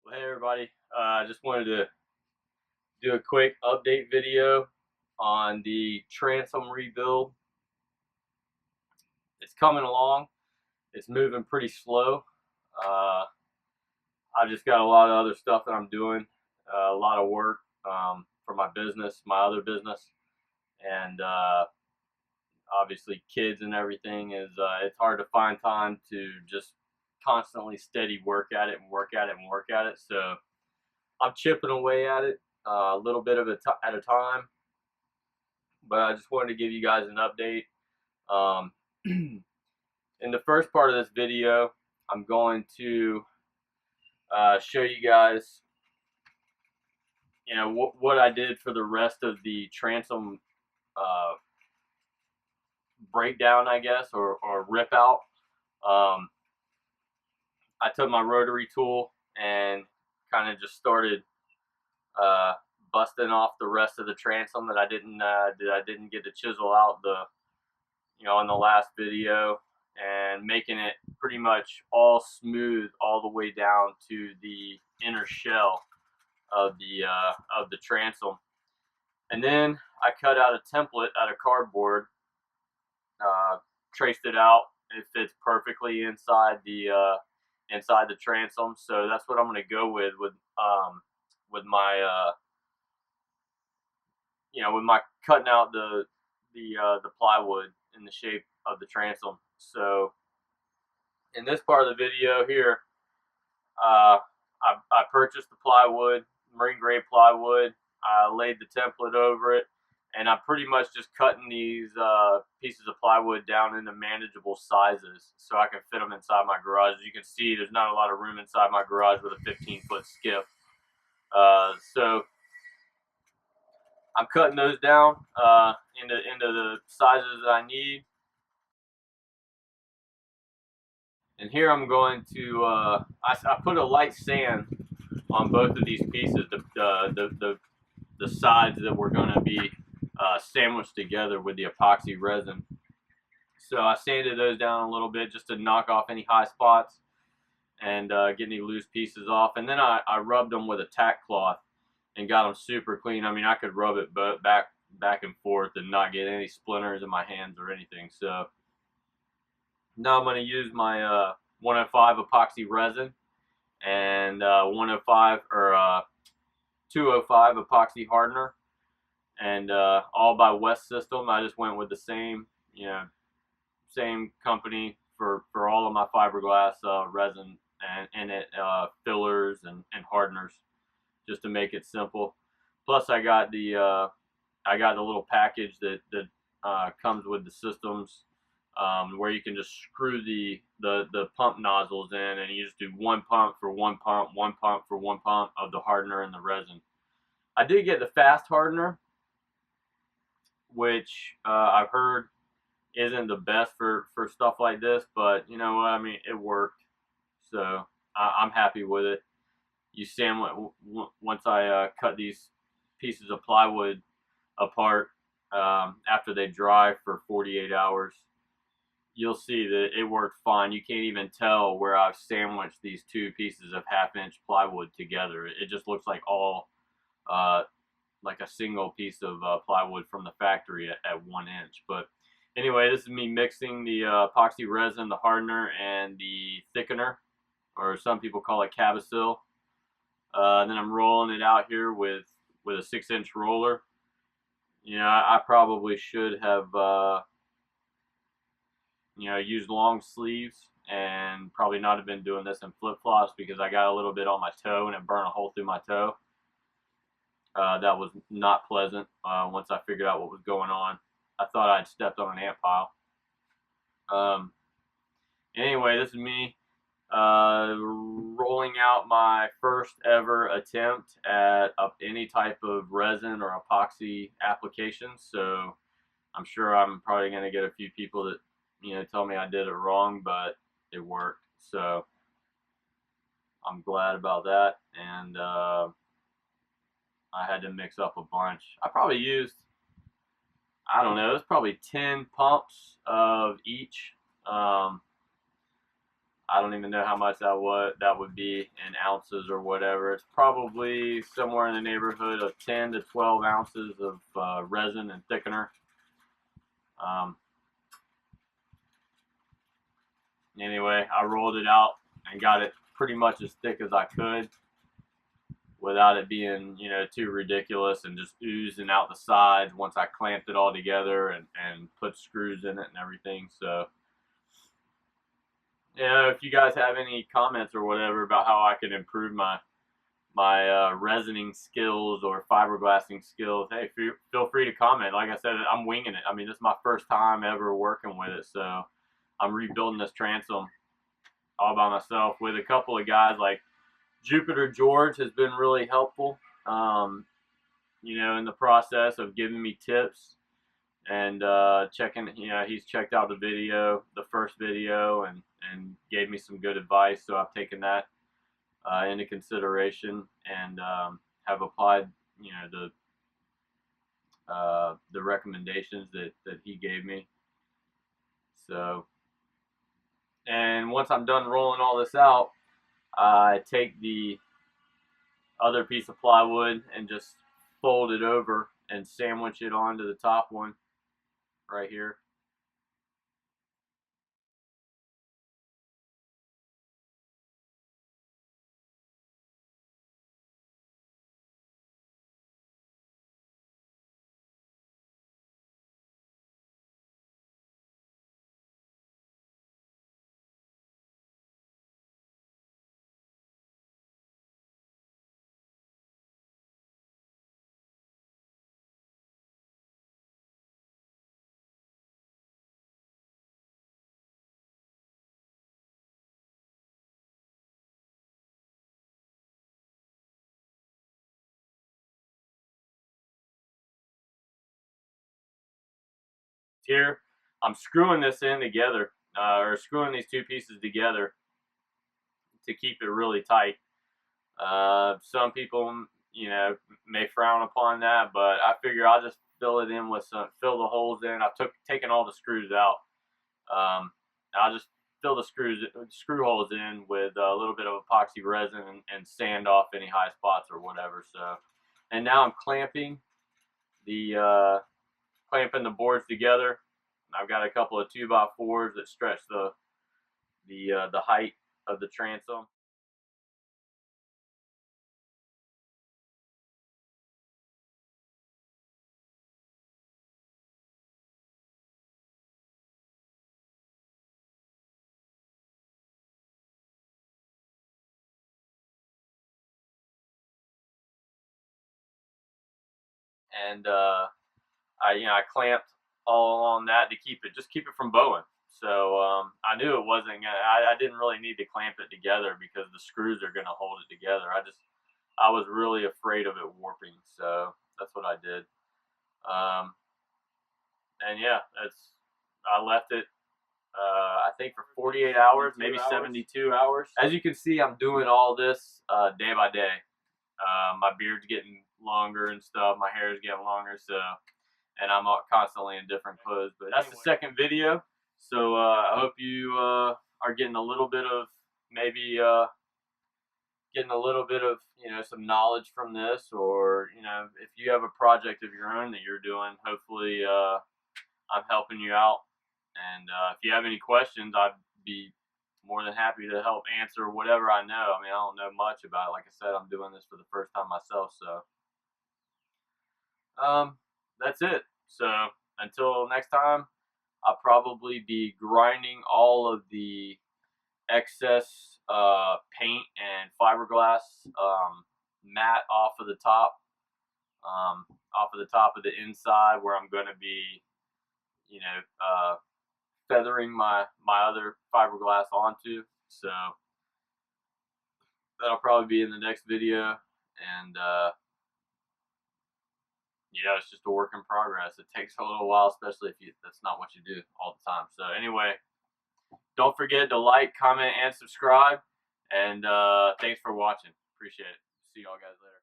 Well, hey everybody, I just wanted to do a quick update video on the transom rebuild. It's coming along. It's moving pretty slow. Uh, I've just got a lot of other stuff that I'm doing, a lot of work for my business, my other business, and obviously kids and everything is it's hard to find time to just constantly steady work at it and work at it and work at it. So I'm chipping away at it a little bit at a time, but I just wanted to give you guys an update. Um, in the first part of this video, I'm going to show you guys, what I did for the rest of the transom uh, breakdown, I guess, or rip out. Um, I took my rotary tool and kind of just started uh, busting off the rest of the transom that I didn't get to chisel out in the last video, and making it pretty much all smooth all the way down to the inner shell of the transom. And then I cut out a template out of cardboard, traced it out. It fits perfectly inside the transom, so that's what I'm going to go with my with my cutting out the plywood in the shape of the transom. So in this part of the video here, I purchased the plywood, Marine Grade Plywood. I laid the template over it, and I'm pretty much just cutting these pieces of plywood down into manageable sizes so I can fit them inside my garage. As you can see, there's not a lot of room inside my garage with a 15-foot skip. So I'm cutting those down into the sizes that I need. And here I'm going to, I put a light sand on both of these pieces, the sides that were going to be sandwiched together with the epoxy resin. So I sanded those down a little bit just to knock off any high spots and get any loose pieces off. And then I rubbed them with a tack cloth and got them super clean. I mean, I could rub it back and forth and not get any splinters in my hands or anything. So now I'm going to use my 105 epoxy resin and 105 or 205 epoxy hardener, and all by West System. I just went with the same company for all of my fiberglass resin and fillers and hardeners, just to make it simple. Plus, I got the little package that comes with the systems, where you can just screw the pump nozzles in, and you just do one pump for one pump, one pump for one pump of the hardener and the resin. I did get the fast hardener, which I've heard isn't the best for stuff like this, but you know what, I mean, it worked, so I'm happy with it. You sandwich, once I cut these pieces of plywood apart after they dry for 48 hours, you'll see that it worked fine. You can't even tell where I've sandwiched these two pieces of half-inch plywood together. It just looks like all like a single piece of plywood from the factory at 1 inch. But anyway, this is me mixing the epoxy resin, the hardener, and the thickener, or some people call it Cabasil. Then I'm rolling it out here with a 6-inch roller. I probably should have used long sleeves and probably not have been doing this in flip-flops, because I got a little bit on my toe and it burned a hole through my toe. That was not pleasant once I figured out what was going on. I thought I'd stepped on an ant pile. Anyway, this is me rolling out my first ever attempt at any type of resin or epoxy application. So I'm sure I'm probably going to get a few people that tell me I did it wrong, but it worked. So I'm glad about that. And I had to mix up a bunch. I probably used, I don't know, it's probably 10 pumps of each. I don't even know how much that would be in ounces or whatever. It's probably somewhere in the neighborhood of 10 to 12 ounces of resin and thickener. Anyway, I rolled it out and got it pretty much as thick as I could without it being, you know, too ridiculous and just oozing out the sides once I clamped it all together and put screws in it and everything. So, you know, if you guys have any comments or whatever about how I can improve my resining skills or fiberglassing skills, hey, feel free to comment. Like I said, I'm winging it. I mean, this is my first time ever working with it, so I'm rebuilding this transom all by myself with a couple of guys. Like Jupiter George has been really helpful, you know, in the process of giving me tips and checking, you know, he's checked out the video, the first video, and gave me some good advice. So I've taken that into consideration and have applied, you know, the recommendations that he gave me. So, and once I'm done rolling all this out, I take the other piece of plywood and just fold it over and sandwich it onto the top one right here. Here, I'm screwing this in together, or screwing these two pieces together to keep it really tight. Some people, you know, may frown upon that, but I figure I'll just fill it in with fill the holes in. I've taken all the screws out. I'll just fill the screw holes in with a little bit of epoxy resin and sand off any high spots or whatever. So, and now I'm clamping the boards together. I've got a couple of 2x4s that stretch the height of the transom. And I clamped all along that to keep it from bowing. So I knew it wasn't gonna, I didn't really need to clamp it together because the screws are gonna hold it together. I was really afraid of it warping, so that's what I did. And yeah, I left it I think for 48 hours, maybe 72 hours. As you can see, I'm doing all this day by day. My beard's getting longer and stuff. My hair is getting longer, so, and I'm constantly in different clothes. But that's the second video. So I hope you are getting a little bit of maybe getting a little bit of, you know, some knowledge from this, or, you know, if you have a project of your own that you're doing, hopefully I'm helping you out. And if you have any questions, I'd be more than happy to help answer whatever I know. I mean, I don't know much about it. Like I said, I'm doing this for the first time myself, so that's it. So until next time, I'll probably be grinding all of the excess paint and fiberglass mat off of the top of the inside, where I'm going to be, you know, feathering my other fiberglass onto. So that'll probably be in the next video, and you know, it's just a work in progress. It takes a little while, especially if that's not what you do all the time. So anyway, don't forget to like, comment, and subscribe, and thanks for watching. Appreciate it. See y'all guys later.